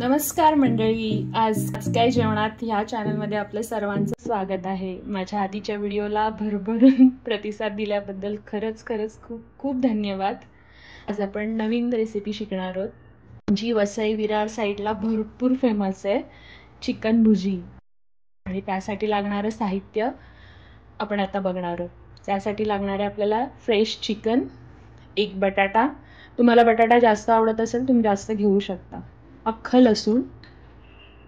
नमस्कार मंडळी, आज काय जेवणात ह्या चॅनलमध्ये आपलं सर्वांचं स्वागत आहे. माझ्या आधीच्या व्हिडिओला भरभरून प्रतिसाद दिल्याबद्दल खरंच खूप खूप धन्यवाद. आज आपण नवीन रेसिपी शिकणार आहोत जी वसई विरार साईडला भरपूर फेमस आहे, चिकन भुजी. आणि त्यासाठी लागणारं साहित्य आपण आता बघणार आहोत. त्यासाठी लागणारे आपल्याला फ्रेश चिकन, एक बटाटा, तुम्हाला बटाटा जास्त आवडत असेल तुम्ही जास्त घेऊ शकता, अख्खं लसूण,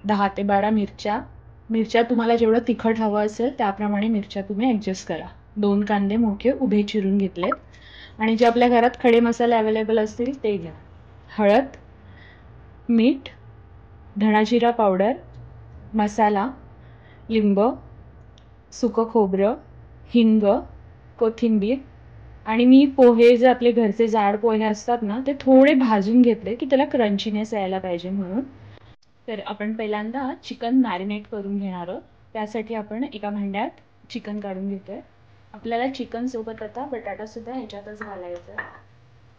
10 ते 12 मिरच्या तुम्हाला जेवढं तिखट हवं असेल त्याप्रमाणे मिरच्या तुम्ही ॲडजस्ट करा. 2 कांदे मोठे उभे चिरून घेतलेत आणि जे आपल्या घरात खडे मसाले अवेलेबल असतील ते घ्या. हळद, मीठ, धणाजिरा पावडर, मसाला, लिंब, सुकं खोबरं, हिंग, कोथिंबीर आणि मी पोहे जे आपले घरचे जाड पोहे असतात ना ते थोडे भाजून घेतले की त्याला क्रंचीनेस यायला पाहिजे म्हणून. तर आपण पहिल्यांदा चिकन मॅरिनेट करून घेणार आहोत. त्यासाठी आपण एका भांड्यात चिकन काढून घेतोय. आपल्याला चिकन सोबत आता बटाटा सुद्धा ह्याच्यातच घालायचा.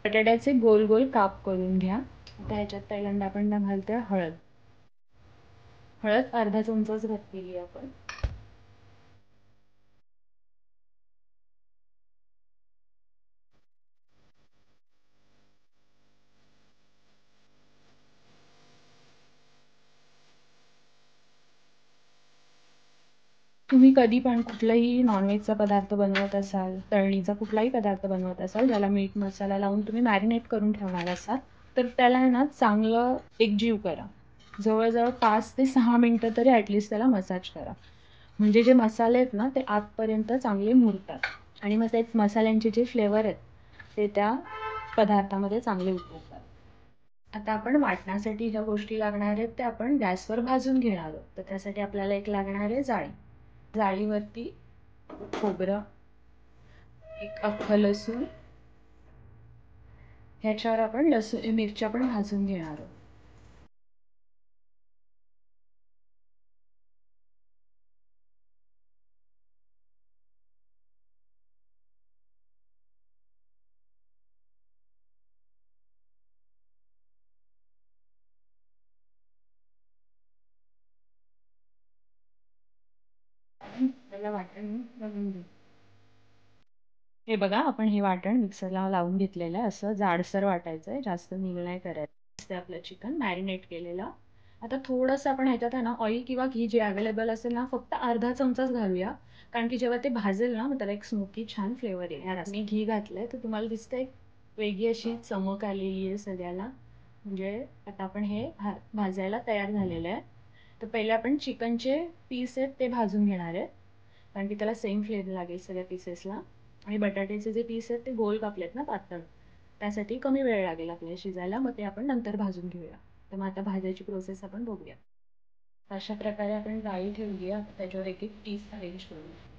बटाट्याचे गोल गोल काप करून घ्या. आता ह्याच्यात पहिल्यांदा आपण घालतोय हळद अर्धा चमचाच घातलेली आपण. तुम्ही कधी पण कुठलाही नॉनव्हेजचा पदार्थ बनवत असाल, तळणीचा कुठलाही पदार्थ बनवत असाल ज्याला मीठ मसाला लावून तुम्ही मॅरिनेट करून ठेवणार असाल तर त्याला ना चांगलं एकजीव करा. जवळजवळ 5 ते 6 मिनिटं तरी ॲटलिस्ट त्याला मसाज करा. म्हणजे जे मसाले आहेत ना ते आतपर्यंत चांगले मुरतात आणि मग ते मसाल्यांचे जे फ्लेवर आहेत ते त्या पदार्थामध्ये चांगले उतरतात. आता आपण वाटण्यासाठी ज्या गोष्टी लागणार आहेत त्या आपण गॅसवर भाजून घेणार आहोत. तर त्यासाठी आपल्याला एक लागणार आहे जाळी. जाळीवरती खोबरं, एक अख्खं लसूण, ह्याच्यावर आपण मिरच्या पण भाजून घेणार आहोत. वाटण बघून घेऊ. हे बघा, आपण हे वाटण मिक्सरला लावून घेतलेलं आहे. असं जाडसर वाटायचं आहे, जास्त नील नाही करायचं. ते आपलं चिकन मॅरिनेट केलेलं. आता थोडंसं आपण ह्याच्यात आहे ना ऑइल किंवा घी जे अवेलेबल असेल ना फक्त अर्धा चमचाच घालूया, कारण की जेव्हा ते भाजेल ना मग त्याला एक स्मोकी छान फ्लेवर येईल. मी घी घातलंय तर तुम्हाला दिसतं एक वेगळी अशी चमक आलेली आहे सगळ्याला. म्हणजे आता आपण हे भाजायला तयार झालेलं आहे. तर पहिले आपण चिकनचे पीस आहेत ते भाजून घेणार आहे, कारण की त्याला सेम फ्लेवर लागेल सगळ्या पीसेसला. आणि बटाट्याचे जे पीस आहेत ते गोल कापलेत ना पातळ, त्यासाठी कमी वेळ लागेल आपल्याला शिजायला. मग ते आपण नंतर भाजून घेऊया. तर मग आता भाजायची प्रोसेस आपण बघूया. अशा प्रकारे आपण जाळी ठेवली आहे. त्याच्यावर एक एक पीस अरेंज करूया.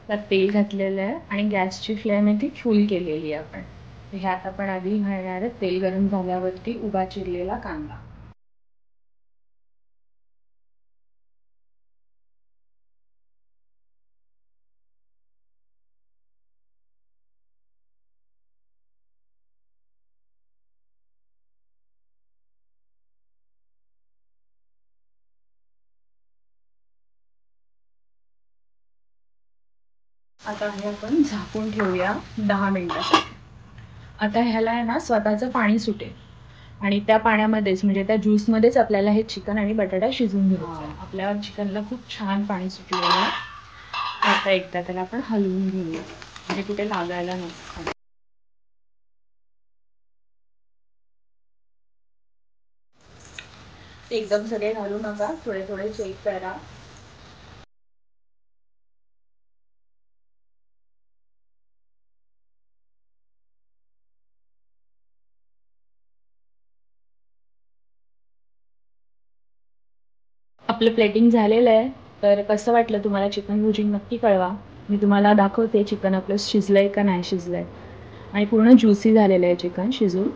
त्यात तेल घातलेलं आहे आणि गॅसची फ्लेम आहे ती फुल केलेली आहे आपण. ह्यात आपण आधी घालणार आहे तेल गरम झाल्यावरती उभा चिरलेला कांदा. आता हे आपण झाकून ठेवूया 10 मिनिटासाठी. आता ह्याला आहे ना स्वतःचं पाणी सुटेल आणि त्या पाण्यामध्येच म्हणजे त्या ज्यूसमध्येच आपल्याला हे चिकन आणि बटाटा शिजवून घ्यायचं. आपल्या चिकनला खूप छान पाणी सुटलेलं आहे. आता एकदा त्याला आपण हलवून घेऊया म्हणजे कुठे लागायला नको. एकदम सगळे घालू नका, थोडे थोडे चेक करा. आपलं प्लेटिंग झालेलं आहे. तर कसं वाटलं तुम्हाला चिकन भुर्जी नक्की कळवा. मी तुम्हाला दाखवते चिकन आपलं शिजलं आहे का नाही शिजलं आहे. आणि पूर्ण ज्युसी झालेलं आहे चिकन शिजून.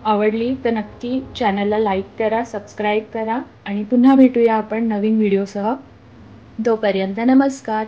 आवडली तर नक्की चॅनलला लाईक करा, सबस्क्राईब करा आणि पुन्हा भेटूया आपण नवीन व्हिडिओसह. तोपर्यंत नमस्कार.